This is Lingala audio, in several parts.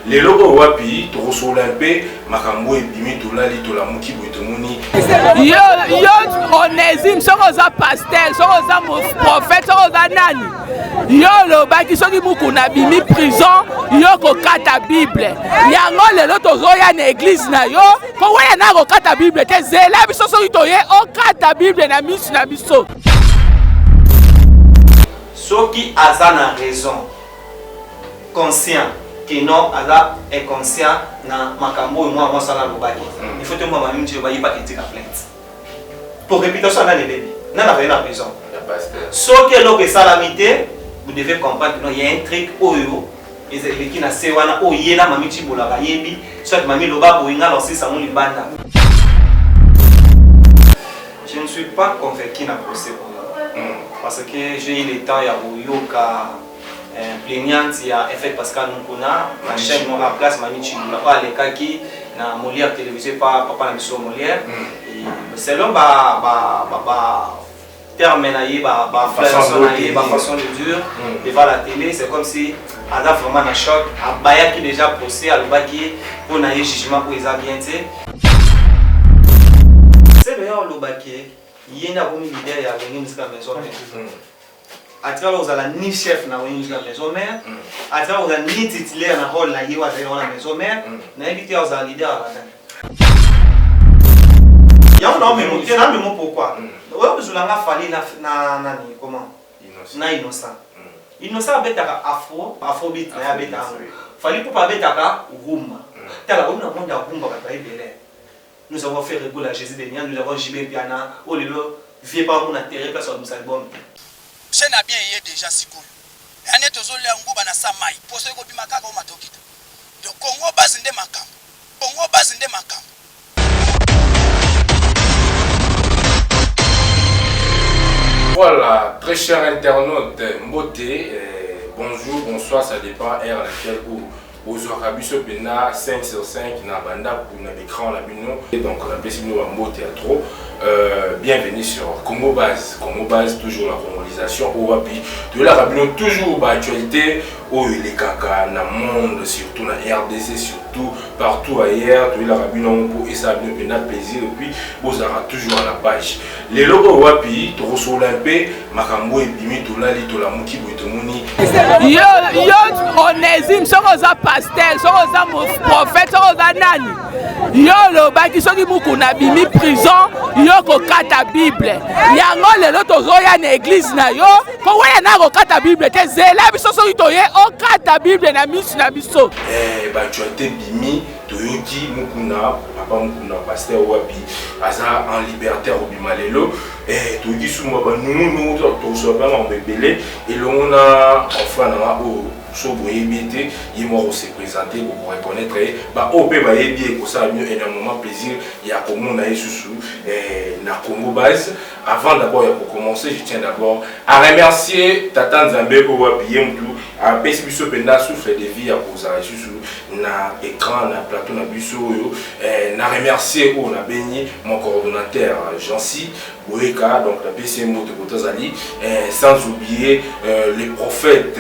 les locaux wapi Torosolampe makambo et bimi tolali tolamuki boitomoni yo onésime soko za pasteur soko za prophète soko za nani yo lobaki soki mukuna bimi prison yo kokata bible yango lelo tozoya na église na yo koweya na kokata bible te zela biso soki toye okata bible na misu na biso soki aza na raison conscient que non aza inconscient na makambo et moi sala lobaki il faut que moi même tu va y pas critiquer plainte pour réputation na lebebi na na raison soki eloko esalamité vous devez comprendre que non il y a un truc oyo ezali na se wana oyo na mami chibola ba yebi soit mami loba boinga lancer sa mon libanda. Je ne suis pas convaincu na procès pour moi parce que j'ai eu le temps ya boyoka plaignante ya effet Pascal Mukuna ma chaîne mon la place mami chibola pas les kaki na Molière télévisé par papa na biso Molière et selon terme façon de dire devant la télé c'est comme si on a vraiment un choc à Baya qui déjà procès à l'obaki pour un jugement pour les habités c'est d'ailleurs l'obaki il y a un leader il y a une musique à maison à travers vous avez ni chef na une musique à maison mère à travers vous avez ni titulaire na rôle la yewa dans la maison mère na invité vous avez leader à la il y a un mais pourquoi ouais vous l'avez fallu na comment na innocent innocent betaka afrobeat na beta fallu pour pas betaka rumba tala on a monde ya rumba ba ibele nous avons fait rigoler à Jésus Bénian nous avons JB Piana oh lelo vie pas mon intérêt place au album chaîne a bien yé déjà sikoyo ane tozole nguba na samai poso ko bimaka ko matokita donc Congo bazinde makam Voilà, très chers internautes, Mbote, bonjour, bonsoir, ça dépend à laquelle aux Arabiso Pena 5 sur 5 na banda pour l'écran la bino et donc on a passé nous en Mbote à trop. Bienvenue sur Congo Base, toujours la congolaisation au Wapi, de la Rabino toujours l'actualité au les caca dans le monde, surtout dans RDC, surtout partout ailleurs, de la Rabino pour et ça nous fait plaisir et puis vous aurez toujours à la page. Les logos Wapi, Torosolampe, makambo et bimi tolali tolamuki boitomoni. Yo onésime soko za pasteur, soko za prophète, soko za nani. Yo lobaki soki mukuna bimi prison yo kokata bible yango lelo tozoya na église na yo koweya na kokata bible te zela biso soki toye okata bible na misu na biso actualité bimi toyoki mukuna papa mukuna pasteur wapi aza en liberté obima lelo toyoki suma banunu tosoba mbebele elongona enfin na o so boyebité il m'a se présenter pour reconnaître ba OP ba yebi ko ça mieux énormément plaisir il y a comme na Yesusu na Congo Base. Avant d'abord de commencer je tiens d'abord à remercier Tata Nzambe pour appuyer tout à Pesibiso Penda souffle de vie à cause à Yesusu na écran na plateau na biso na remercier on a béni mon coordonnateur Jancy Boeka donc la PCMO de Botazali sans oublier les prophètes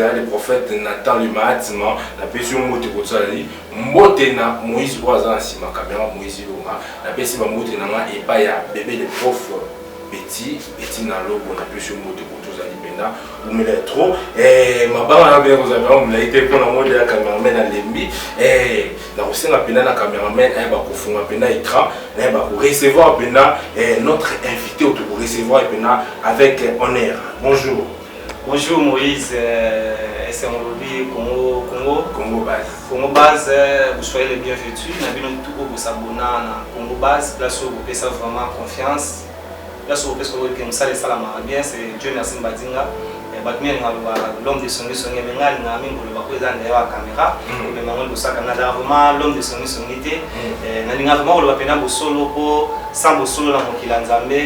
Nathan le Mahatima la PCMO de Botazali Motena Moïse Oazan Sima caméra Moïse Loma la PCMO Motena et pas ya bébé de prof Betty Nalo on a PCMO de Botazali Penda ou me l'est trop ma bande a bien vous avez on l'a été pour la mode de la caméraman à l'embi la aussi la pena la caméraman va confondre pena écran va recevoir pena notre invité ou pour recevoir pena avec honneur. Bonjour. Bonjour Moïse, c'est mon lobby Congo Base, vous soyez les bienvenus. Nous avons tout pour s'abonner à Congo Base, place où vous pouvez vraiment confiance. Place où vous pouvez que nous allons salamar bien, c'est Dieu merci Mbadinga. L'homme de son mais la caméra, mais l'homme de son été, vraiment le solo pour sans solo dans mon Nzambe.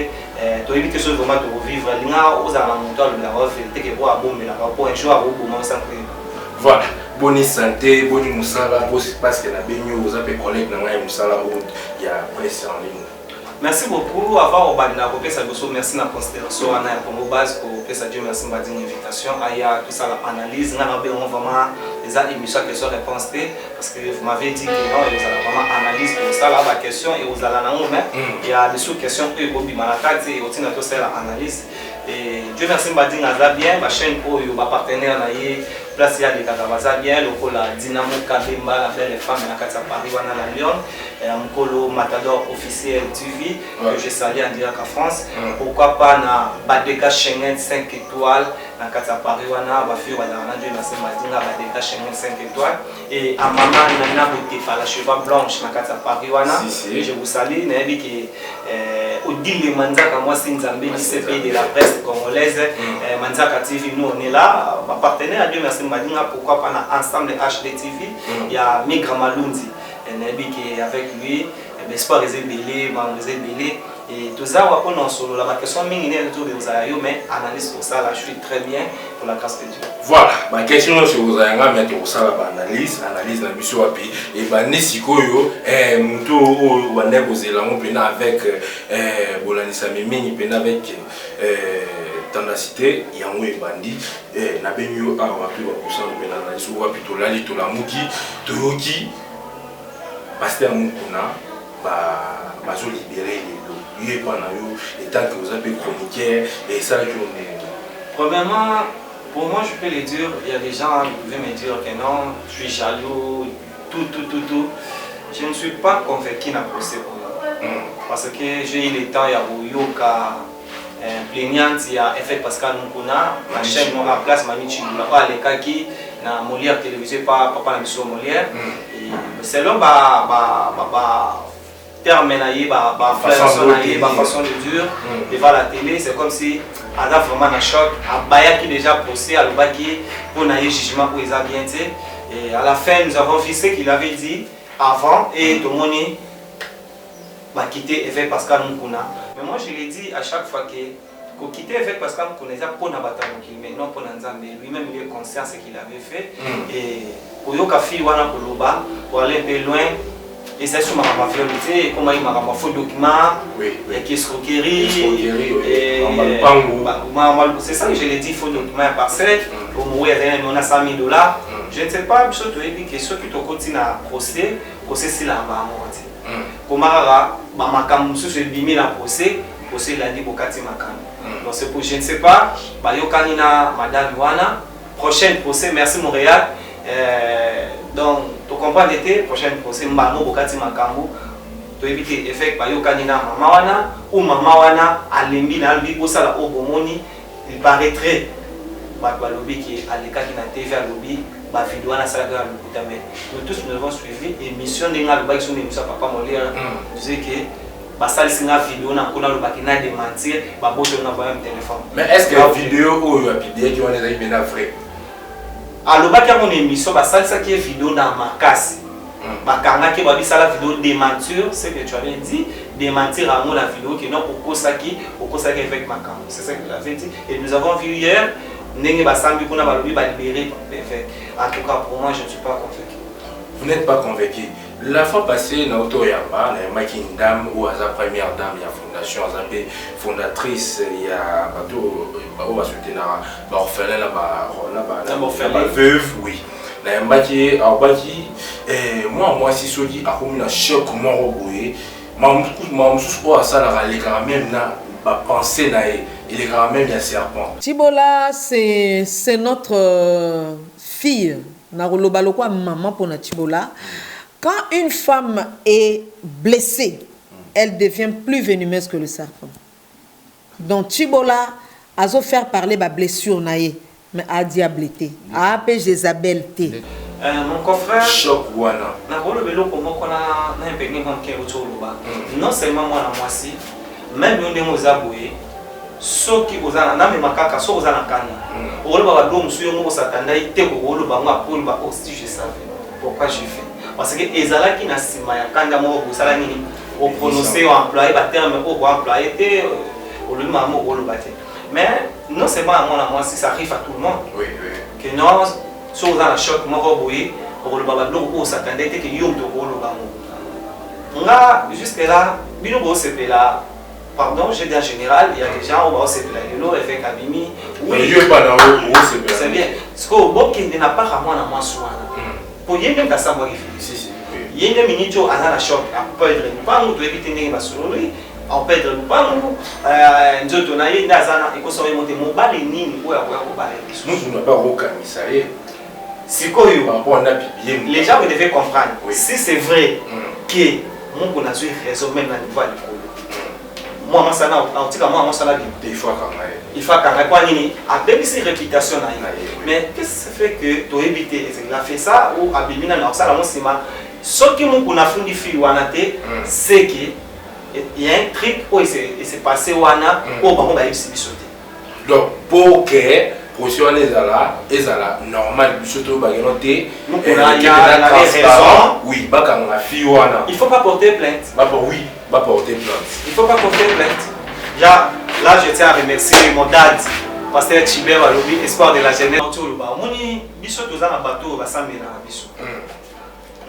Tu évites que vraiment de vivre l'ina aux alentours de la vérité que vous abomber la rapport un jour à vous sans voilà bonne santé bonne musala parce que la béni vous avez collègue dans la musala il y a presse en ligne Merci beaucoup. Avant au bas de la ça merci la considération on a pour base pour ça Dieu merci pour l'invitation. Il y a tout ça l'analyse. On a vraiment les émissions questions-réponses parce que vous m'avez dit que non, vous allez vraiment analyse pour ça là la question et vous allez en mais il y a des sous-questions que vous bimalakati et aussi tout ça l'analyse. Et Dieu merci Mbadi Naza bien, ma chaîne pour ma partenaire naïe place il y a des Katabaza bien, le la Dynamo Kabemba, la belle femme à Katia Paris, Wana la Lyon, et Mkolo Matador officiel TV que j'ai salé en direct en France. Pourquoi pas na Badeka Schengen 5 étoiles, na Katia Paris, Wana, ma fille Wana, Dieu merci Mbadi na Badeka Schengen 5 étoiles, et à maman Nana Botefa, la cheveux blanche, na Katia Paris, Wana, je vous salue, Nabi qui Odile Manzaka, moi c'est Nzambe, pays de la presse congolaise, Manzaka TV, nous on est là, ma partenaire, Dieu merci Madinga, pourquoi pas ensemble HD TV, il y a Migra Malundi, Nabi qui est avec lui, Espoir Belé, Mamouze Belé, et tout ça, on va en solo. La question est autour de Ozayo, mais analyse pour ça, là, je suis très bien pour la grâce de Dieu. Voilà, ma question sur Ozayo, mais tout ça, analyse la mission à pied. Et ben, Nesikoyo, Mouto, ou Anegozela, on peut avec Bolanisa Mimi, on peut avec Tendacité, Yamoué Bandi, Nabenyo, Arawapi, Wakusan, Benanaïs, ou Wapito, Lali, Tolamuki, Toyoki, Pasteur Moukuna, Bazo libéré les lots. Et tant que vous avez chroniqué, et ça, premièrement, pour moi, je peux le dire, il y a des gens qui pouvaient me dire que non, je suis jaloux, tout. Je ne suis pas convaincu dans le procès pour moi. Parce que j'ai eu le temps, il y a Yoka, plaignante, il y a Effet Pascal Mukuna, ma chaîne, ma place, ma michi, pas les kaki, na Molière télévisé par Papa la mission Molière. C'est là, terminé, façon de dire devant la télé, c'est comme si on a vraiment un choc. Abaya qui déjà procès, à l'obaki pour un jugement pour les bien. Et à la fin, nous avons vu ce qu'il avait dit avant et tout le monde va quitter Effet Pascal Mukuna. Mais moi, je l'ai dit à chaque fois que quitter Effet Pascal Mukuna, c'est pour la bataille, mais non pour Nzambe. Lui-même, il est conscient de ce qu'il avait fait. Et pour Yokafi, pour aller un peu loin. Et c'est sur ma fiabilité, comment il m'a faux document, qui escroquerie, c'est ça que je l'ai dit, faux document parcelle, au moins on a 100 000 $. Je ne sais pas, je te dis que ceux qui te continuent à procès c'est là bas comment makam sous ce bimi la procès la dit bokati makam. Donc c'est pour je ne sais pas, yokanina madame Wana, prochain procès, merci Montréal. Donc, tu comprends l'été, prochain procès, Mbano Bokati Makambu, tu évites effet par Yokanina Mamawana ou Mamawana à l'Embi, à l'Embi, pour ça, la Obomoni, il paraîtrait, Balobi qui est à l'écart qui n'a TV à l'Obi, Bafidoana Salaga, nous tous nous avons suivi l'émission de Ngalba qui sont émission Papa Molière, nous disait que Basal Singa vidéo n'a pas le bakina de mentir, Baboto n'a pas un téléphone. Mais est-ce que la vidéo ou la vidéo qui ont les bien vrai? Alors, il y a une émission, ça qui est vidéo dans ma casse. Bakanga qui va dire la vidéo démentir, c'est ce que tu avais dit, démentir à moi la vidéo qui non au Kosaki avec ma caméra. C'est ce que tu avais dit. Et nous avons vu hier, Nenge Basambi qu'on a libéré. En tout cas, pour moi, je ne suis pas convaincu. Vous n'êtes pas convaincu. La fois passée, Naoto Yamba, une dame ou la première dame, il y a fondation, la fondatrice, il y a bateau, on va souhaiter l'orphelin la veuve, oui. Moi, si je dis, un choc, il est quand même un serpent. Tibola, c'est notre fille. Maman pour Tibola. Quand une femme est blessée, elle devient plus venimeuse que le serpent. Donc Tibola a faire parler de blessure naïe, mais a diableté, a appelé Jézabel T. Mon confrère, choc wana. Non seulement moi la moisi, même nous nous aboué. Ceux qui ont un âme makaka, ceux qui ont un canne. Au lieu de nous suivre nous s'attendait, il était au lieu de nous pour aussi je savais pourquoi j'ai fait. Parce que ezala qui n'a sima ya kanda mo bosala nini au prononcer ou employer ba terme au employer té au lieu maman au le battre. Mais non c'est pas moi si ça arrive à tout le monde. Oui. Que non sur dans la choc mo roboyer au le baba blog ou s'attendait que yom to au le bamo. Nga jusque là bino bo sepela pardon, j'ai dit en général, il y a des gens où on se plaint, avec Abimi. Oui, c'est bien. Parce que bon, qui n'a pas vraiment à moi soin. Pour y aller, ça va réfléchir. Il y a une minute où on a la choc, on peut être pas nous, tu évites de nous on peut être pas nous. Nous autres, on a eu des années, et qu'on s'est monté mon bal et nini, ou à nous, on n'a pas au commissariat. C'est quoi, les gens devaient comprendre. Si c'est vrai que mon qu'on a eu raison, même dans le niveau de moi ça na en tout cas moi ça la il faut quand même quoi nini avec ces réputations là mais qu'est-ce qui fait que tu éviter il a fait ça ou abimina na ça la mon sima ce qui mon qu'on a fondé fi wana té c'est que il y a un truc où il s'est passé wana au bango ba yebisi bisoté donc pour que procédure ezala normal bisoto ba genoté on a raison oui ba quand la fi wana il faut pas porter plainte ba oui va porter plainte. Il ne faut pas porter plainte. Là, je tiens à remercier mon dad, Pasteur Chibert Alobi, espoir de la jeunesse. Moni biso toza na bateau ba sambela biso.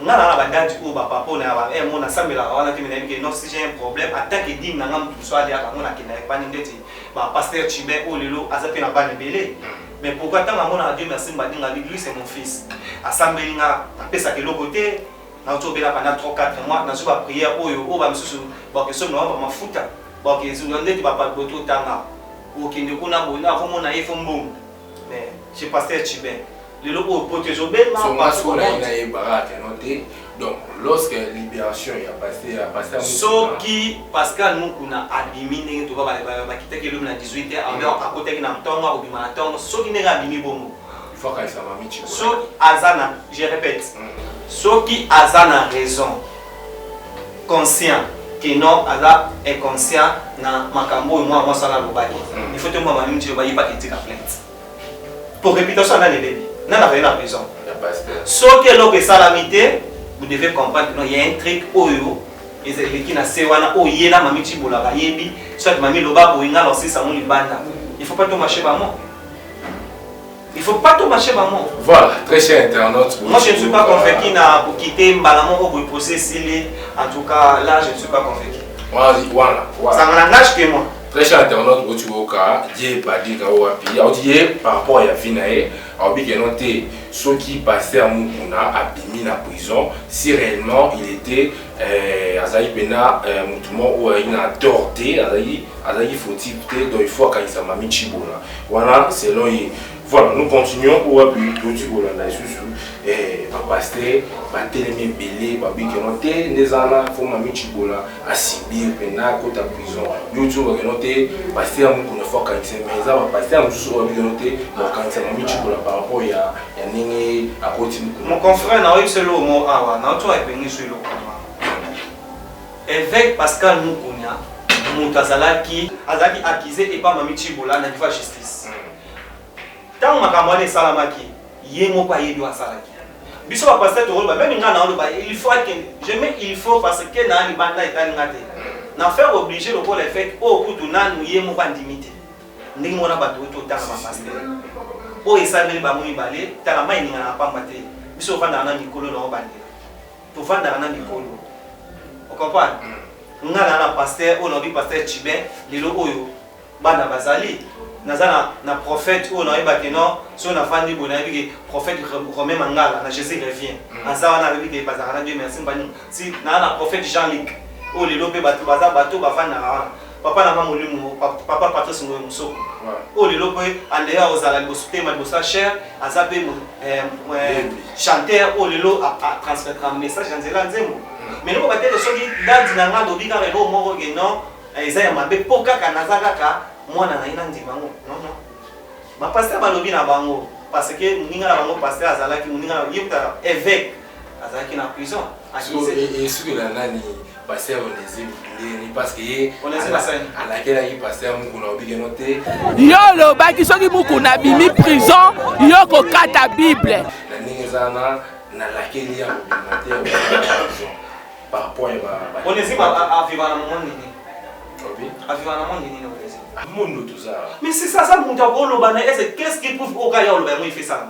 Ngala na badad ou ba papa na ba mon na sambela wana ki mena que non si j'ai un problème attaque dim na ngam tout soit dia ka mona ki na pa ndeti ba Pasteur Chibert o lelo azape na ba lebele. Mais pourquoi tant mona Dieu merci mbadinga lui c'est mon fils. Assambelinga apesa ke lokote. Pendant 3-4 mois, dans la prière, on va me soucier de ma fouta. Mais je pasteur Chibin. Le logo protège au bel donc, lorsque libération est passé à ce qui, parce que nous avons abîmé, nous avons quitté le 18h, à côté de nous ce qui n'est abîmé, il faut que ça m'a mis. Ce Azana, je répète. Ceux qui ont raison, conscient que non, Aza est conscient na makambo et moi ça la lobaki. Il faut que moi même tu vas y pas quitter la plainte. Pour réputation dans les bébés, n'a pas la raison. Ceux qui ont que salamité, vous devez comprendre que non, il y a un truc oyo et qui na sewana o yena mami chibola ba yebi, soit mami loba boinga lancer ça mon libanda. Il faut pas tout marcher par moi. Il ne faut pas tout marcher maman. Voilà, très cher internaute. Moi je ne suis pas convaincu pour quitter Mbalamon pour le procès. En tout cas, là je ne suis pas convaincu. Voilà. Ça m'engage que moi. Très cher internaute, tu vois, Dieu Badi Kawapi, par rapport à Yafinae, ceux qui passaient à Moukouna, à Bimi, la prison, si réellement il était Azaï Bena, Moutoumon, ou il a torté, Azaï faut-il, donc il faut qu'il s'en m'a mis Chibola. Voilà, c'est là. Voilà, nous continuons pour appuyer tout le monde là et pasteur, Barthélemy Belé, Babi Kenoté, les années, faut mami Chibola, à Sibir, Pena, côté prison. YouTube va Kenoté, pasteur nous connaît fort quand c'est mais ça va pasteur nous sur Babi Kenoté, donc quand c'est mami Chibola par rapport il y a Nene à côté. Mon confrère n'a eu seulement mot awa, n'a toi est venu sur le évêque Pascal Moukouna, Moutazalaki, Azaki accusé et pas mami Chibola n'a pas justice. Tant que je salamaki, il faut pas y salaki. Biso va passer tout même il faut il faut parce que na libanda etali ngate. Na faire obligé le pour le fait au coup de nan yemo pas intimité. Ndingi mona bato to tanga ma pasteur. O esabeli ba muni balé, tala mai ninga na pamba te. Biso vanda na mikolo na obande. To vanda na mikolo. On comprend? Ngala na pasteur, on a vu pasteur Chibin, lelo oyo bana bazali. Na prophète ou na ebaki non so na fandi bona bi prophète Romain Mangala na Jésus revient aza na bi ke bazara Dieu merci mbani si na prophète Jean-Luc o lelo pe bato bafana papa na mama mulimu papa Patrice Ngoyo Musoko o lelo pe andea ozala bosute ma bosa cher aza pe chanteur o lelo a transmettre un message en zela nzembo mais nous ba tele soki dadi na ngado bi ka relo moko ke non eza ya mabe poka kanaza kaka moi na ina ndimango non ba pasteur balobi na bango parce que ninga na bango pasteur azalaki ninga yebta évêque azalaki na prison et ce que la nani pasteur Onésime parce que à laquelle il pasteur Mukuna obligé noter yo lo ba ki soki Mukuna bimi prison yo ko kata bible la ningezana na laquelle il y a obligé par rapport à Onésime a vivre dans mon nini a vivre dans mon nini mais c'est ça, ça, mon diable, qu'est-ce qui prouve au cas où il fait ça?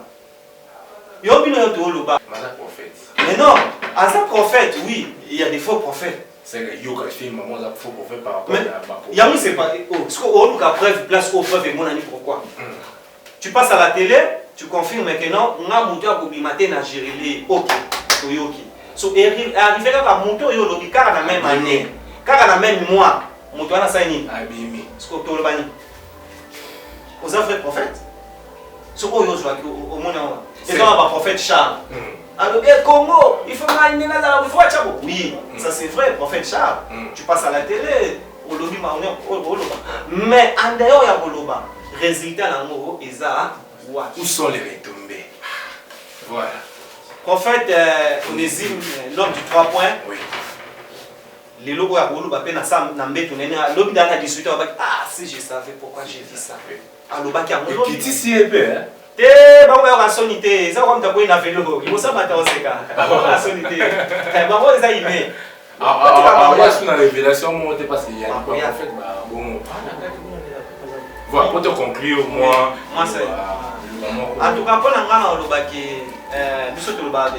Il y a un prophète. Mais non, à un prophète, oui, il y a des faux prophètes. C'est le yoga fait maman ça faut pour faire par rapport mais il y a c'est pas ce qu'on a preuve place au preuve et mon ami pourquoi tu passes à la télé tu confirmes que non on a monté à Kobimaté na gérer OK Toyoki so arrivé à monter yo lobi car na même année car na même mois monto na saini abimi ce que to le bani aux vrai prophète ce qu'on yo soit au monde et dans le prophète Charles alors Congo il faut gagner là dans la foi chabo oui ça c'est vrai prophète Charles tu passes à la télé au lobi mais en dehors ya boloba résultat na ngo eza où sont les retombées voilà prophète Onésime l'homme du 3 points oui les logos à boloba pe na sam na mbeto nena lobi dans la 18 heures ah si je savais pourquoi j'ai dit ça alors baki a ngolo qui ici est bien te ba ba ka sonité ça comme ta ko ina velo il faut ça mata oseka ba sonité ba mo ça ine ah sur la révélation moi t'es passé il y a en fait bon voilà pour te conclure moi c'est en tout cas pour l'angana olobaki biso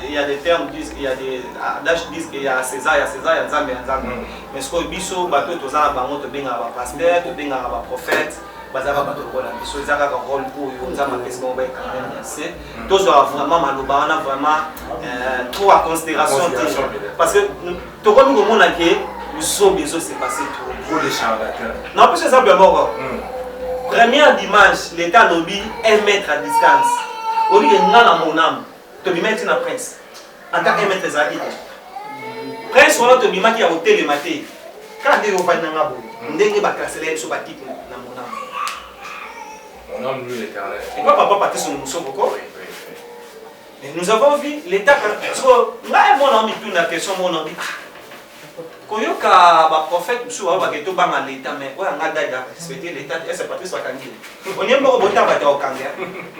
il y a des termes il y a des adages disent qu'il y a César il y a Nzambe mais ce que biso bato tozana bango to benga ba pasteur to benga ba prophète bazaka bato kola biso ezaka ka rôle pour yo Nzambe pesa ngo ba quand même c'est tozo vraiment maloba wana vraiment trop à considération parce que to komi ko mona ke biso biso c'est passé trop les charlatans non parce que ça bien mort premier dimanche l'état lobby 1 mètre à distance au lieu de ngana mon âme to bi mettre na prince en tant 1 mètre ezali prince wana to bi maki ya hotel maté quand il va na ngabo ndenge ba classer so ba type na mon âme mon âme lui l'éternel et papa parti sur nous beaucoup et nous avons vu l'état so ngai mon âme tout na question mon âme koyoka ba prophète musu wa ba keto banga l'état mais oya ngada ya respecter l'état est Patrice Wakangi on y mboko bota ba ta okanga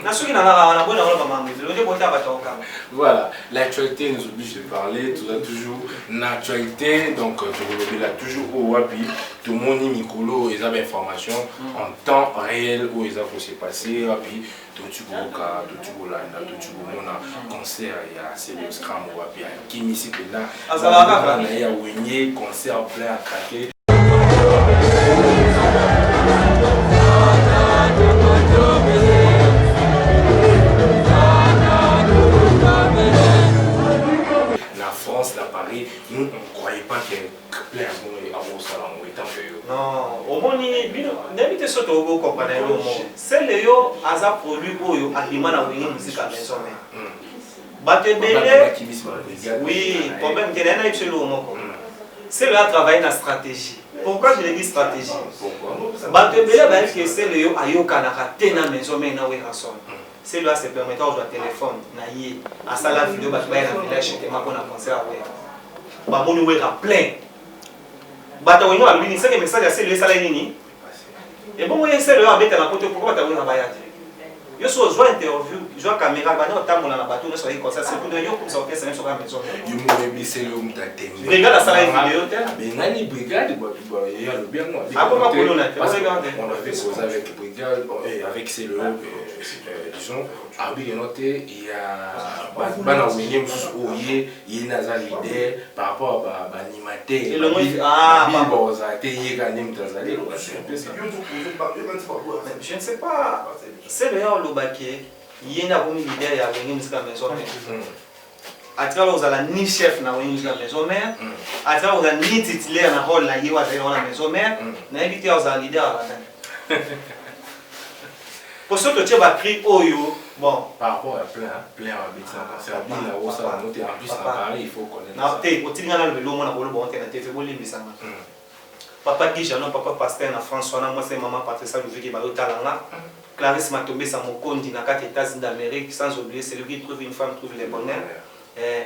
na suki na na bona ba mambe on y bota ba ta okanga voilà l'actualité nous oblige de parler tout ça toujours l'actualité donc tu là toujours au wapi tout le monde Mikolo ils avaient information en temps réel où ils avaient s'est passé wapi tout tu boka tout tu bolanda tout tu mona concert ya Célio Scram wapi Kimisi Pena azalaka na ya wenye concert plein à craquer la France, la Paris, nous on ne croyait pas qu'il y ait plein à vos salons étant que non au moins n'habite surtout au comprendre le mot c'est le yo aza produit oyo aliment na wingi musique à maison mais batebele oui problème que na ipse le mot c'est le travailler na stratégie pourquoi je dis stratégie batebele ba que c'est le yo ayoka na katena maison mais na we rason c'est là se permettant de téléphone na yi à ça la vidéo ba na village chez ma na concert ouais ba moni we ra plein bata wenyo alubini c'est que message ya c'est le sala nini et bon moi c'est le abeta na côté pourquoi bata wenyo bayati yo so zo interview zo caméra ba na tamola na bateau so yi concert c'est pour de yo comme ça orchestre sur la maison yo mo bi c'est le mutatembe brigade à sala vidéo tel mais nani brigade ba ya le bien moi ah comment pour nous là on avait causé avec brigade et avec c'est le disons abi noté il y a bana wenye mususu oye yina za leader par rapport à ba animateur le mot ah bon ça été yega nem tazali je ne sais pas c'est le lobaki yena bomi leader ya wenye musique maison atika ozala ni chef na wenye musique maison mère atika ozala ni titulaire na rôle la yewa za maison mère na éviter ozala leader à la pour ce que tu as pris oyo bon par rapport à plein à c'est à bien là où ça monter en plus à Paris il faut connaître na te otinga na le lomo na bolo bon te na TV bolimi sanga papa qui jano papa pasteur na François na moi c'est maman Patricia Louviki ba otalanga Clarisse Matombe sa mokondi na 4 États-Unis d'Amérique sans oublier celui qui trouve une femme trouve le bonheur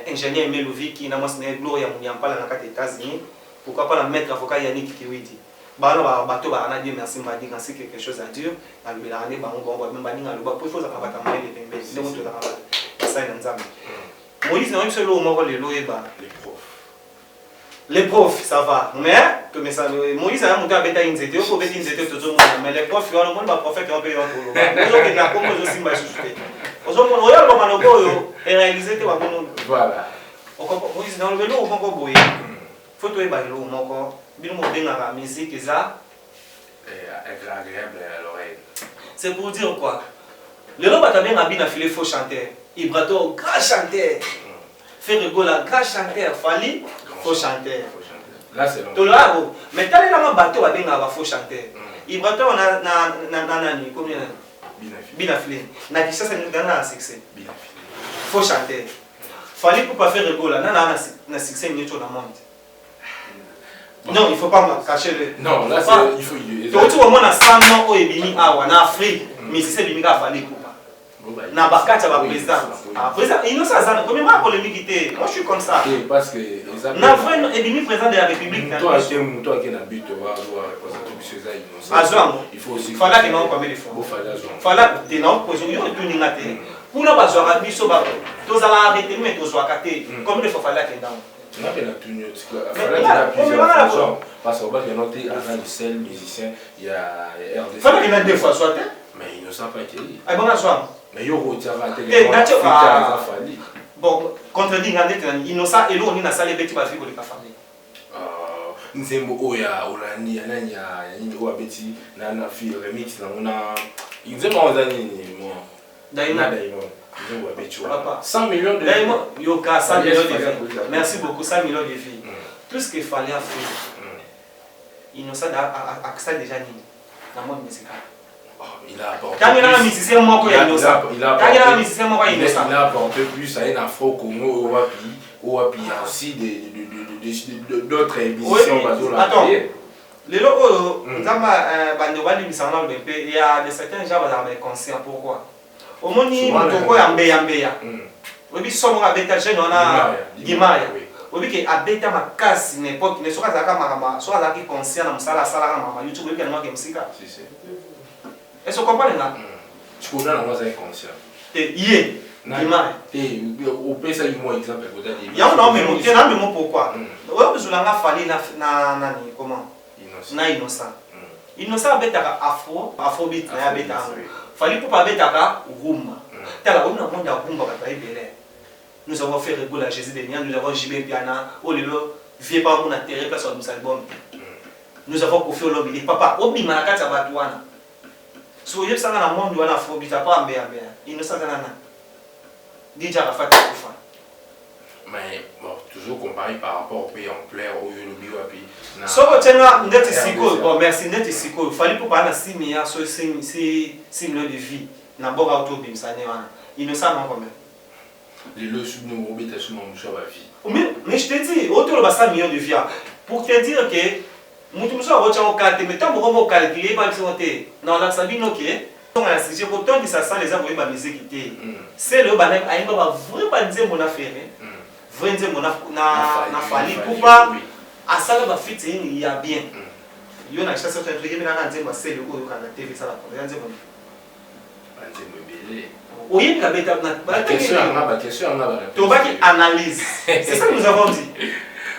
ingénieur Melouviki na moi c'est Gloria Munyampala na 4 États-Unis pourquoi pas la maître avocat Yannick Kiwidi bato bana Dieu merci m'a dit quand c'est quelque chose à dire na bilane bango bongo même bani ngalo ba pour faut ça kabata mele pembe le moto na kabata ça na nzambe Moïse na yimse lo moko le loyeba les profs ça va mais comme ça Moïse a monté avec inzete ko beti inzete to zo mais les profs on monde ba prophète on peut y entendre ozo ke na comme zo simba susute ozo mon oya ba manoko yo et réaliser te ba kono voilà Moïse na le lo ko boye faut toi bailo moko bino mo benga la musique ça agréable à l'oreille. C'est pour dire quoi? Le lot bata benga bina filé faux chanteur. Ibrato grand chanteur. Ferrego la grand chanteur Fali faux chanteur. Là c'est long. Tolaro mais tali la bateau ba benga ba faux chanteur. Ibrato na nani combien bina filé. Na kisa c'est na succès. Bina filé. Faux chanteur. Fali pour pas faire rigoler na succès ni tout dans le monde. Non, il faut pas cacher le. Non, là c'est il faut. Tu vois moi na 100 ans au Ebini en Afrique, mais c'est Bini ka Fali pour pas. Na bakata ba président. Ah président, innocent ça combien ma polémique était. Moi je suis comme ça. Parce que na vrai Ebini président de la République. Toi qui na but voir il faut aussi. Fala que non combien de fois. Fala de non position yo tout ni ngate. Pour na ba zo biso ba to za la arrêter mais to zo akate. Combien de fois fala que non. On a bien tenu plusieurs parce qu'on va bien noter avant le seul musicien il y a RDC. Fala qu'il a deux fois soit mais il ne sait pas qui. Ah bon soit. Mais il y aura bon contredit ngandete innocent et l'on ni na salle beti ba figo de ka famille. Nzembo oya olani ananya ni o abeti na fi remix na ona nzembo ozani mo Daima. 100 millions de vies. Yoka 100 millions de vies. Merci beaucoup, 100 millions de vies. Tout ce qu'il fallait faire, Innocent a accès déjà dans le monde musical. Il a apporté. Quand il y a un musicien, moi, il a apporté plus à une afro-congo ou à aussi d'autres émissions. Attends. Les locaux, il y a certains gens qui sont conscients. Pourquoi? Au moins, il y a un peu de sommes à bêta jeune, on a Guimaya. Oui, qui a bêta ma casse, n'importe qui ne soit pas soit là qui conscient, on s'en a YouTube, il y a un musique. Est-ce que vous comprenez là? Je connais la moi conscient. Et hier, Guimaya. Et au pays, ça y est, moi, exemple, il y a un homme, il y a un homme pourquoi? Oui, vous l'avez fallu comment? Na innocent. Innocent bêta afrobeat na bêta. Fallait pour pas bêta rumba. Tala on a monde ya rumba ba belé. Nous avons fait rigoler Jésus de Nian, nous avons JB Piana, oh lelo vieux pas mon intérêt place sur album. Nous avons confié au lobby papa, obi manaka ta batwana. So yeb sanga na monde wana afrobeat pas mbé. Innocent nana. Déjà la fête kufa. Mais bon, toujours comparé par rapport au pays en clair, au lobby ou à pays. So tena ndeti siko, bon merci ndeti siko. Fallait pour pas na 6 milliards sur 6 millions de vies. Na boka auto bimsane wana. Innocent non combien? Les lots sous nos robes sur mon choix à vie. Mais je te dis, autour de 100 millions de vies. Pour te dire que mutu muso a au calcul, mais tant que calculer pas le non la sabine OK. Donc la situation autant que ça sent les avoyer ba musique qui c'est le banal a pas vraiment dire mon affaire. Vraiment dire mon na fali pour pas à ça va fit il y a bien. Yo na chasse autre truc mais na dire ba c'est le ko ka na TV ça la pour dire bon. Oui, la bêta question tu vas qui analyse. C'est ça que nous avons dit.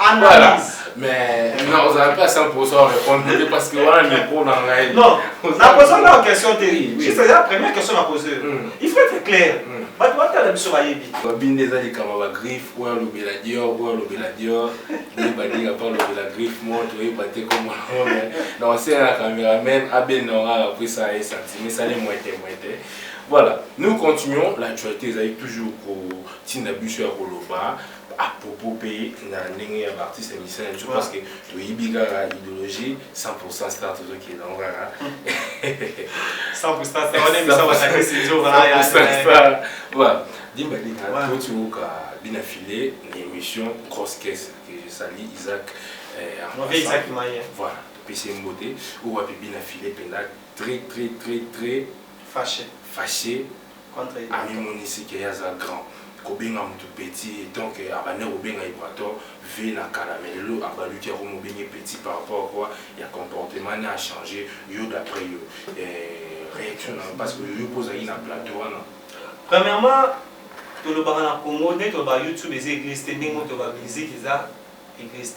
Analyse. Mais non, vous n'avez pas 100% répondre parce que voilà, il répond dans la. Non, la question la question terrible. C'est la première question à poser. Il faut être clair. Bah tu vas te la sur Ayebi. Bin des années comme la griffe ou le beladior ou le beladior, les badis à part le belgriffe montre et battre comme on. Non, c'est la caméraman à Ben Nora après ça est senti mais ça les moitié. Voilà, nous continuons l'actualité avec toujours pour Tinabu sur Koloba à propos pays na ndenge ya artiste musicien parce que to yibiga idéologie 100% start tout qui est dans rara 100% start on aime ça va ça c'est toujours voilà voilà dimbali na to tu ka bien affilé une émission grosse caisse que je salue Isaac exactement voilà PC Mbote ou a bien affilé pendant très fâché contre ami monisi qui est un grand kobenga mutu petit donc abane obenga ibrato ve na caramelo abalu qui romo benye petit par rapport à quoi il y a comportement a changé yo d'après yo réaction parce que yo pose na plateau wana premièrement to le bana Congo dès to ba YouTube les églises ndingo to ba musique za église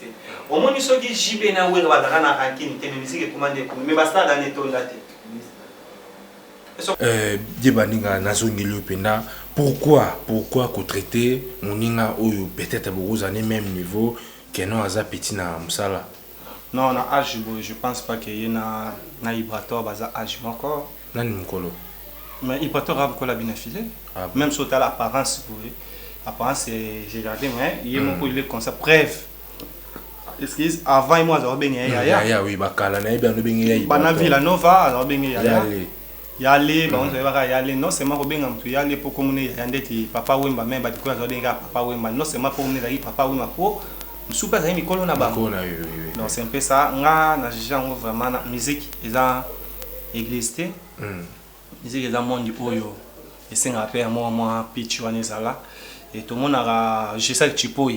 au moins so qui jibe na we ba dana ranking te musique commande mais basta dans netonda te Diebaninga nazongeli penda pourquoi traiter moninga oyo peut-être à beaucoup années même niveau Kenon aza petit na musala. Non, na âge, je pense pas qu'il y ait na vibratoire baza âge encore. Nani mukolo. Mais vibratoire a beaucoup la bien affilé. Même sur l'apparence, apparence j'ai regardé mais il est comme ça bref. Excuse, avant moi j'avais bien ya oui bakala na bien bien ya. Bana Villanova j'avais bien ya. Yale ba on va yale non seulement robenga mtu yale pour communier yandeti papa wemba même ba dikola j'avais bien papa wemba non seulement pour communier la papa wemba pour super za mikolo na ba. Donc c'est un peu ça nga na genre vraiment na musique eza église té. Musique eza monde oyo et c'est un rappel moi pitch wanezala. Et tout le monde a je sais que tu peux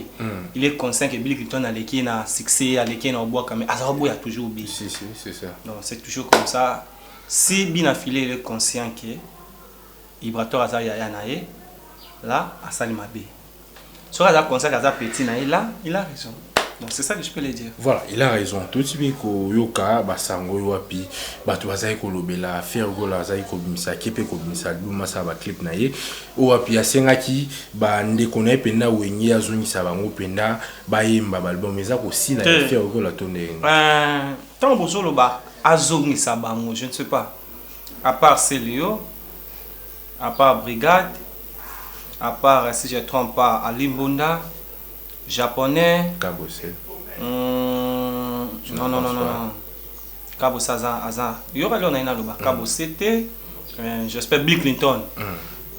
il est conscient que Bill Clinton a l'équipe na succès a l'équipe na bois mais Azarbo a toujours oublié. Si c'est ça. Donc c'est toujours comme ça. Si bien affilé il est conscient que vibratoire Azar ya naé là à Salimabe. Soit Azar conscient qu'Azar petit naé là il a raison. Donc c'est ça que je peux le dire. Voilà, il a raison. Tout ce qui est yoka basango yoapi batu bazai ko lobela faire gola zai ko bimisa kepe ko bimisa luma sa ba clip na ye oapi asengaki ba ndeko na penda wenyi azongisa bango penda ba yemba ba album eza ko sila ya faire gola tonde. Tant bozolo ba azongisa bango, je ne sais pas. À part Célio, à part Brigade, à part si je ne trompe pas Alimbunda japonais Kabose non Kabose aza yoka leo na loba Kabose te j'espère Bill Clinton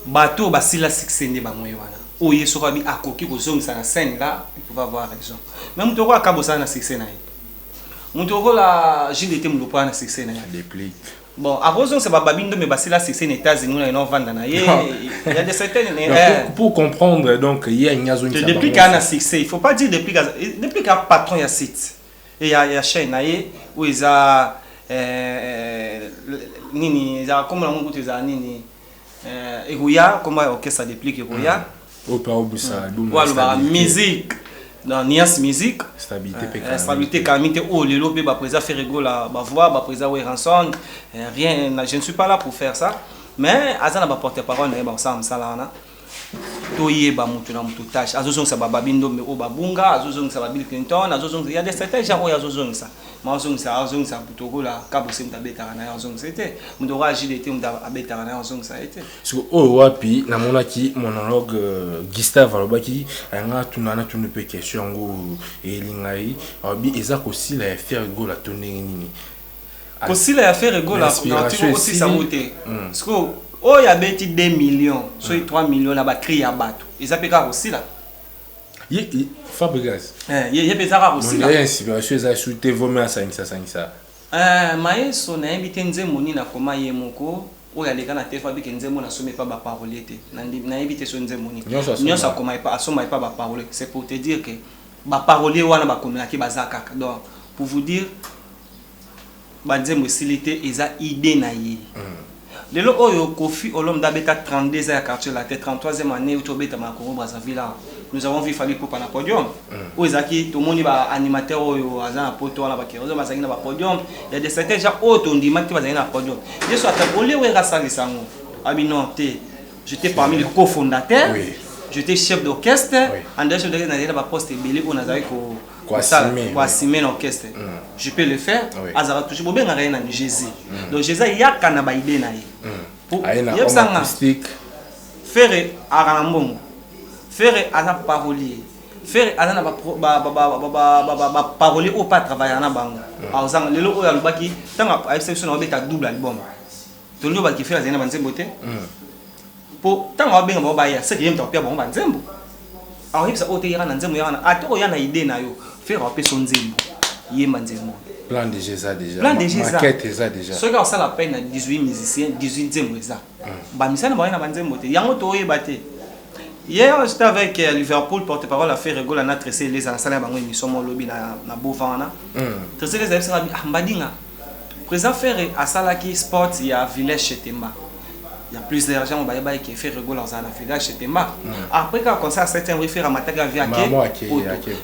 bateau basila succès ne ba moyo wana oye soka bi akoki ko zongisa na scène là il peut avoir raison mais muto ko Kabose na succès na ye muto ko la JDT mulopa na succès na ye déplique. Bon, à cause de ce babindo mais basila c'est les États-Unis là ils n'ont vendu na il y a des certaines pour comprendre donc il y a une zone depuis qu'il y a un succès il faut pas dire depuis qu'il y a patron il y a site et il y a chaîne où ils a nini ils a comme la montre ils a nini Egoya comment orchestre déplique Egoya opéra bussa voilà musique dans Nias musique stabilité calamité oh les lobes ba président faire rigolo ba voix ba président ouais ranson rien je ne suis pas là pour faire ça mais azana ba porte-parole na ba ça là toye ba mutu na mutu tâche azozong sa ba babindo me o babunga azozong sa ba Bill Clinton azozong il y a des certains gens où azozong ça mais azozong sa butoko la Kabose mtabeta na azozong c'était mudora agilité mtabeta na azozong ça était so o wapi na monaki monologue Gustave alobaki nga tunana tunu pe question ngo elingai abi eza aussi la faire go la tonner nini aussi la faire go la aussi ça monter parce que oh il y a 2 millions soit 3 millions là ba créer à bateau ils appellent aussi là Fabregas il pesa aussi là inspiration ça shooter vomé à ça maestro na invité nzemoni na koma ye moko o ya leka na tefa bi kenze mona somme pas ba parole te na invité so nzemoni nyosa koma pas asoma pas ba parole c'est pour te dire que ba parole wana ba komela ki bazaka donc pour vous dire ba nzembo silité eza idée na ye lelo oyo Kofi Olomide beta 32 ans à quartier la tête 33e année où tobeta ma Congo Brazzaville nous avons vu Fali Poupa na podium où ezaki to moni ba animateur oyo aza na poto wana ba kerozo mazaki na ba podium il y a des certains gens auto ndimaki bazaki na podium je suis attaqué we rasali sango abi non te j'étais parmi les cofondateurs j'étais chef d'orchestre en deux chef d'orchestre na ba poste belé on azaki ko assumer l'orchestre je peux le faire azara toujours bien rien na Jésus donc Jésus yaka na ba idée na ye pour yebsanga faire aranambongo faire ana parolier faire ana ba parolier ou pas travailler na bango azanga lelo oyo alobaki tanga exception na obeta double album to nyo ba ki faire zena banzembo te pour tanga ba benga ba ya c'est que yemta pia ba banzembo alors il ça ote yana nzembo yana ato yana idée na yo faire un peu son nzembo yemba nzembo plan de Jésus déjà plan de Jésus maquette eza déjà ce que ça la peine 18 musiciens 18 nzembo eza ba misana ba yana banzembo te yango to oyeba te. Hier, j'étais avec Liverpool, porte-parole, a fait rigoler à Tressé les anciens bango émission mon lobby na Bovana. Tressé les anciens mbadinga. Président Ferré à Salaki Sport, il y a village chez Temba. Il y a plus d'argent au baïbaï qui fait rigoler dans un village chez Temba. Après quand ça certains réfèrent à Mataga via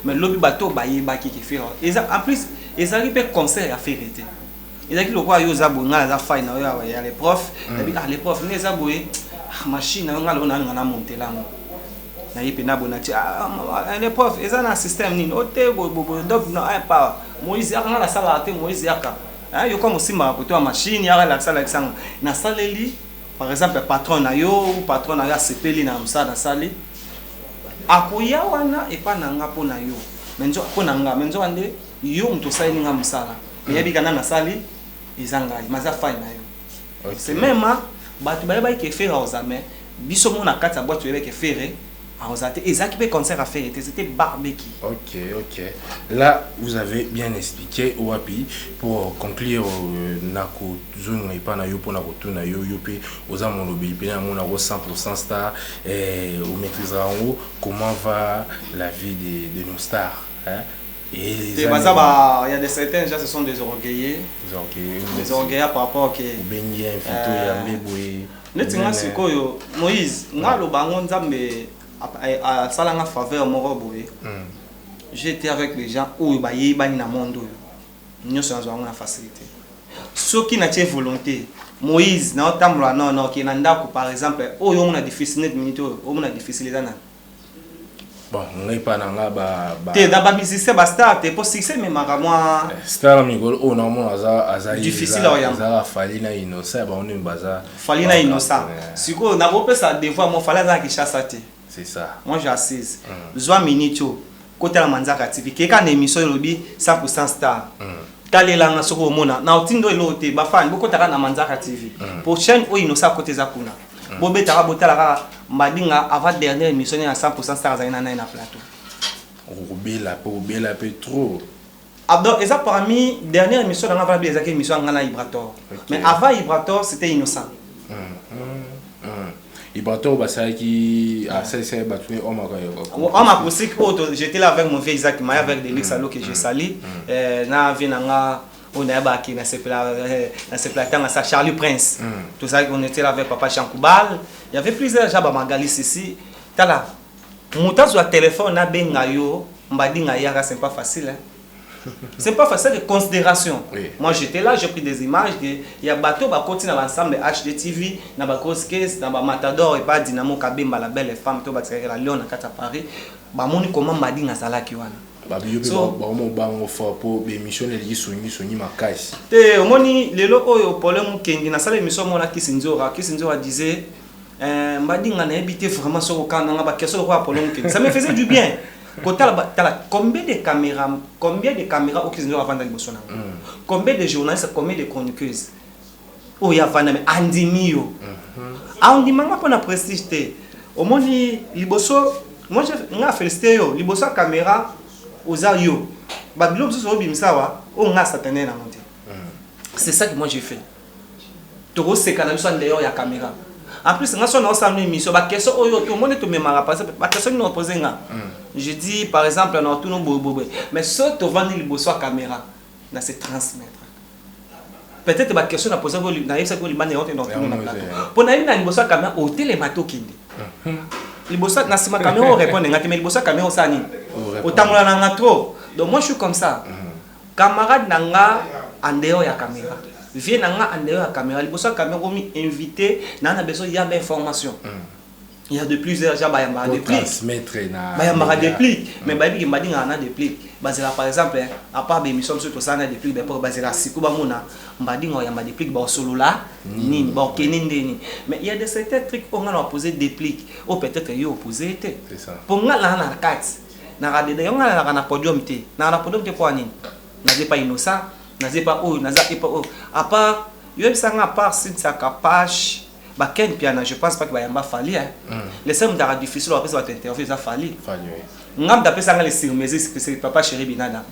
mais lobby bateau baïba qui fait. En plus, ils arrivent à concert à faire été. Ils arrivent le roi Yozabo na la faille il y a les profs, les profs les aboués machine on a monté là. na yipe na bonati les profs ils ont un système ni ote donc non pas Moïse yaka na sala te Moïse yaka yo comme simba ko to machine yaka la sala exang na saleli par exemple patron na yo sepeli na msa na sali akoya wana epa na nga po na yo menzo po na nga menzo ande yo mto sali nga msala yebi kana na sali izanga maza fai na yo c'est même batu ba ke faire aux amis biso mo na kati ya boîte yo ke faire et ça qui peut concert à faire, c'était barbecue. Ok. Là, vous avez bien expliqué, Wapi, pour conclure, Nako, Zone, et pas na yo, pour Nako, na yo, yope, aux amons, l'obéi, à mon 100% star, et on maîtrisera en haut comment va la vie de nos stars. Hein? Et il y a des certains gens, ce sont des orgueillés. Des orgueillés par rapport à Moïse, moi, le baron Zambé. À salanga faveur moko boye j'étais avec les gens où baye bani na monde nous sommes en facilité ceux qui n'a pas volonté Moïse na tamla non qui nanda ko par exemple oyo on a difficile net minute on a difficile dana bon ngai pa nanga ba te da ba musicien ba star te pour succès mais mara moi star migol o na mo aza difficile oyam aza fali na innocent ba on baza fali na innocent siko na bo pesa devoir mo fala za ki chassa te. C'est ça. Moi j'assise. Besoin minito. Côté la Manzaka TV. Quelqu'un émission lobby 100% star. Tale la nga soko mona. Na otindo elote ba fan boko taka na Manzaka TV. Prochaine o inosa côté za kuna. Bobe tara botala madinga avant dernière émission à 100% star za na plateau. Obela peu trop. Abdo eza parmi dernière émission dans va bien ezaki émission ngana Ibrator. Mais avant Ibrator c'était innocent. Ibrator basaki qui a cessé battu on m'a poussé que j'étais là avec mon vieux Isaac Maya avec des Lix que j'ai sali na vinanga on a baki na sepla sa Charlie Prince tout ça on était là avec papa Chankoubal il y avait plusieurs gens Magali ici tala montage sur téléphone na benga yo mbadinga yaka c'est pas facile hein. C'est pas facile de considération. Oui. Moi j'étais là, j'ai pris des images. Il y a bateau, bah continuer l'ensemble de HDTV, na ba Cosquez, na ba Matador et pas Dynamo Kabemba la belle femme, to ba la Lyon à Paris. Bah moni comment madi na sala ki wana. Bah yo ba mo ba mo fo pour émission les soni makasi. Te moni lelo oyo problème kengi na sala émission mona Kisinzora disait madi nga na habité vraiment sur au kana ba question quoi problème kengi. Ça me faisait du bien. Combien de caméras au Kisinzora avant d'aller Botswana? Combien de journalistes, combien de chroniqueuses? Oh, il y a Vaname, Andimio. Andimanga pour la prestige. Au moins, Liboso, moi j'ai félicité, Liboso caméra aux ayo. Babylone, ce sont bimsawa, on a satané la montée. C'est ça que moi j'ai fait. Toro, c'est quand même d'ailleurs, il y a caméra. En plus, on a ensemble une émission. Tout le monde est tombé malade. Je dis, par exemple, on a tout le monde. Mais ce que tu vends, il faut caméra. C'est transmettre. Peut-être que la question a posé pour les pour la caméra au télémato kindi. Les bossa na sima caméra répondre ngati mais les bossa caméra sani. Autant na trop. Donc moi je suis comme ça. Camarade nanga andeo ya caméra. Viens nanga andeo ya caméra. Les bossa caméra mi invité na besoin y a d'informations. Il y a de plusieurs gens bayamba des plis. Bayamba des plis. Mais baby madi ngana des plis. Bazela par exemple à part des missions sur tout ça na des plis pour bazela sikuba mona mbadi ngoyamba des plis ba solo là ni ba kenindeni. Mais il y a des certains trucs on a poser des plis ou peut-être yo opposé té. C'est ça. Pour ngala na carte. Na rade de ngala na podium té. Na podium té quoi nini? Na pas innocent, na pas oh, na pas oh. À part yo bisanga à part si ça capage bah ken piana je pense pas que bayamba fali hein. Les sommes d'ara difficile après ça va t'interviewer ça fali. Ngam d'après ça les surmésis c'est papa chéri binada.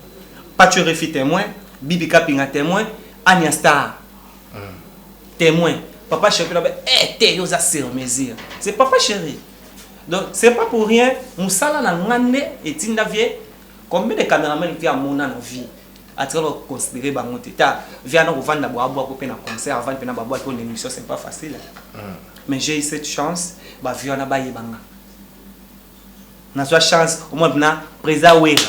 Pas tu refi témoin, Bibi Kapinga témoin, Anya Star. Témoin. Papa chéri là té yo za surmésis. C'est papa chéri. Donc c'est pas pour rien musala na ngande et tinda vie combien de caméramans qui a mon na vie. Atiro considérer bangote ta vient na vendre bois ko pe na concert avant pe na bois pour une émission c'est pas facile mais j'ai eu cette chance ba vient na ba yebanga na soit chance au moins na presa wera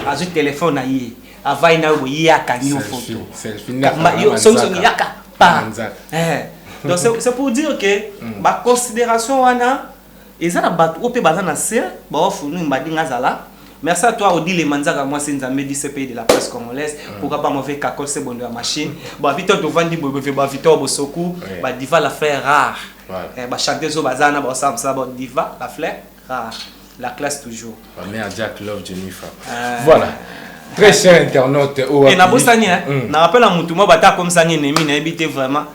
azu téléphone na yi avai na bo yi aka ni photo selfie na yo so yaka pa donc c'est pour dire que ba considération wana et ça na bato opé bazana se ba ofunu mbadinga zala. Merci à toi Odile Manzaka, moi c'est Nzambe du CPI de la presse congolaise. Pourquoi pas mauvais kakol c'est bon de la machine. Bah Victor Tovandi bah Victor Bosoku, bah Diva la fleur rare. Bah chanteuse au bazana bah ça Diva la fleur rare. La classe toujours. Mais à Jack Love Jennifer. Voilà. Très cher internaute. Et na bosani na rappelle à Moutouma bata comme ça ni nemi na habité vraiment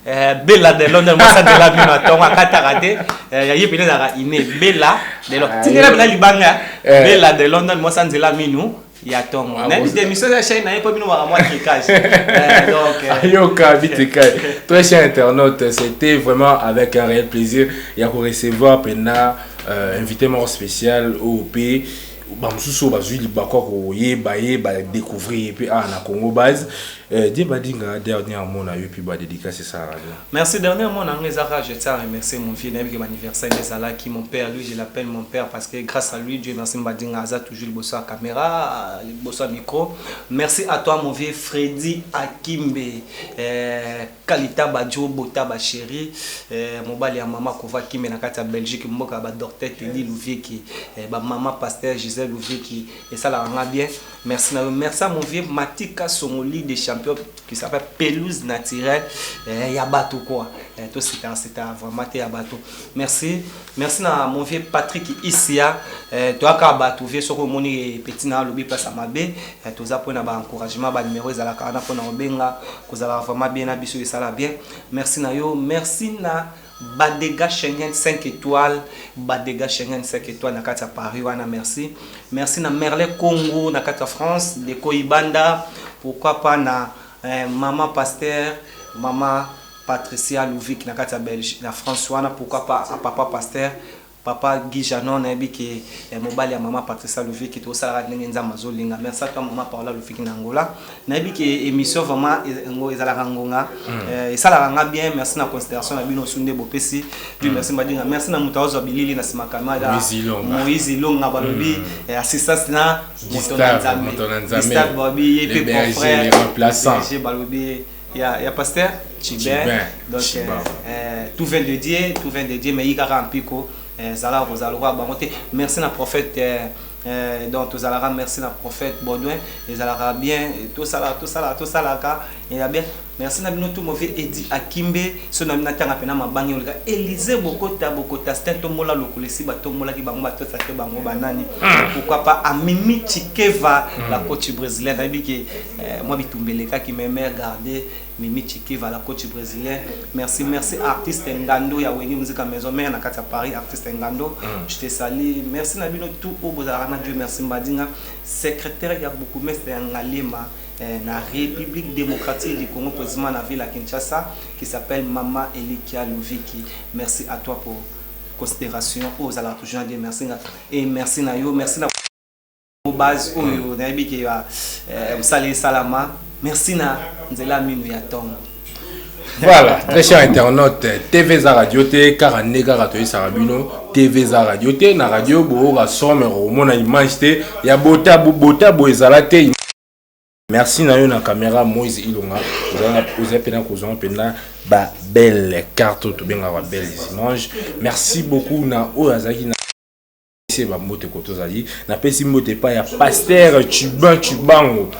Bella de London, moi ça de la bino atonga katarate yaye pele na iné Bella de London. Tingela bila libanga Bella de London, moi ça de la mino ya tonga. Na bité mission ya chaîne na pas bino wa moi cliquage. Donc Yoka Bitekai. Très cher internaute, c'était vraiment avec un réel plaisir ya ko recevoir pena invité mort spécial OP. Bamsuso bazui libako découvrir puis na Congo base Dieu badinga dernièrement na eu puis ba dédicace ça radio. Merci dernièrement na ngezaka je tiens à remercier mon vieux nègre qui anniversaire de Sala qui mon père lui je l'appelle mon père parce que grâce à lui Dieu merci badinga aza toujours le bosso à caméra le bosso à micro. Merci à toi mon vieux Freddy Akimbe Kalita Badjo Bota ba chéri mon bali ya maman Kova Kimbe na kati ya Belgique mboka ba docteur Teddy Louvier qui ba maman pasteur Gisèle Louvier qui et ça la rend bien. Merci à mon vieux Matika Somoli des champions qui s'appelle Pelouse naturelle Yabato quoi. Tout c'était vraiment Yabato. Merci à mon vieux Patrick Isia toi ka bato vieux soko moni petit na lobi place à Mabé tous za pour na ba encouragement ba numéro za la kana pour na obenga kozala vraiment bien na biso et ça la bien. Merci na yo, merci na Badega Schengen 5 étoiles, Badega Schengen 5 étoiles na kati Paris wana merci. Merci na Merle Congo na kati France, de Koibanda, pourquoi pas na maman Pasteur, maman Patricia Louvik na kati Belgique, na France wana pourquoi pas à papa Pasteur. Papa Guy Janon na biki mobile ya maman Patricia Louvik qui to sala ngenza mazolinga. Merci à toi maman Paola Louvik na Angola. Na biki émission vraiment ngo ezala ngonga et ça la ranga bien. Merci na considération na bino sunde bopesi. Puis merci badinga. Merci na mutaozo bilili na simakama da Moïse Longa balobi assistance na Motonanzame Bobby et puis mon frère les remplaçants balobi ya pasteur Chibin. Donc tout vient de Dieu mais il a rempli ko Zala Rosalora Bamote. Merci na prophète donc tous alara merci na prophète Baudouin et alara bien tout ça là et là bien merci na bino tout mauvais Edi Akimbe so na mina tanga pena mabangi olika Élisée Bokota stento mola lokolesi bato mola ki bango bato sa ke bango banani pourquoi pas Amimi Chikeva la coach brésilienne na biki moi bitumbeleka qui me garder Mimi Chikeva la coach brésilienne. Merci artiste Ngando ya Wengi Musica Maison Mère na kati Paris artiste Ngando. Je te salue. Merci na bino tout au bozarana Dieu merci Mbadinga secrétaire ya beaucoup mestre Ngalema na République démocratique du Congo président na ville à Kinshasa qui s'appelle Mama Elikia Louviki. Merci à toi pour considération aux ala toujours Dieu merci et merci na yo merci na base oyo na biki ya Msale Salama. Merci na Nzela Minu ya Tongo. Voilà, très cher internaute, TV za radio te karanega ratoyi sarabino, TV za radio te na radio bo ra somme romona image te ya bota bo ezala te. Merci na yo na caméra Moïse Ilonga. Vous avez pena ba belle carte to benga ba belle images. Merci beaucoup na Oazaki na ba mote kotozali na pesi mote pa ya pasteur Chubango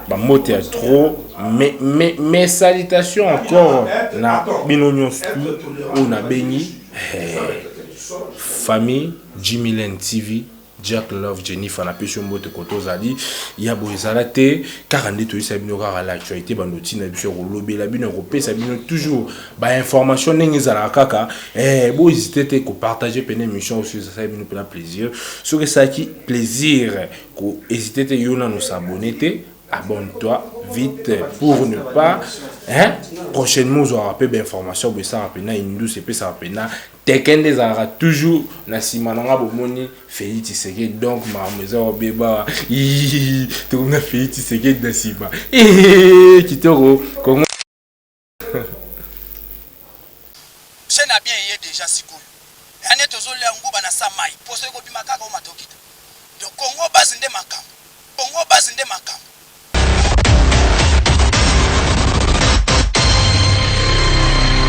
ba mote ya trop mais salutations encore na binonyo ou na beni famille Jimmy Len TV Jack Love Jennifer na pesi mote kotozali ya boezalate 42 to isabino ka l'actualité bandoti na biso lobela bino ko pesa bino toujours ba information ndenge ezala kaka bo hésiter te ko partager pene émission aussi ça bino pela plaisir ce que ça qui plaisir ko hésiter te yona nous s'abonner te abonne-toi vite pour ne pas prochainement vous aurez peu d'informations mais ça rappelle une douce et ça rappelle Tekende zara toujours na simananga bomoni Félix Tshisekedi donc ma maison beba to na Félix Tshisekedi na sima kitoko Congo chaîne a bien yé déjà sikoyo ane tozole nguba na samai poso ko bimaka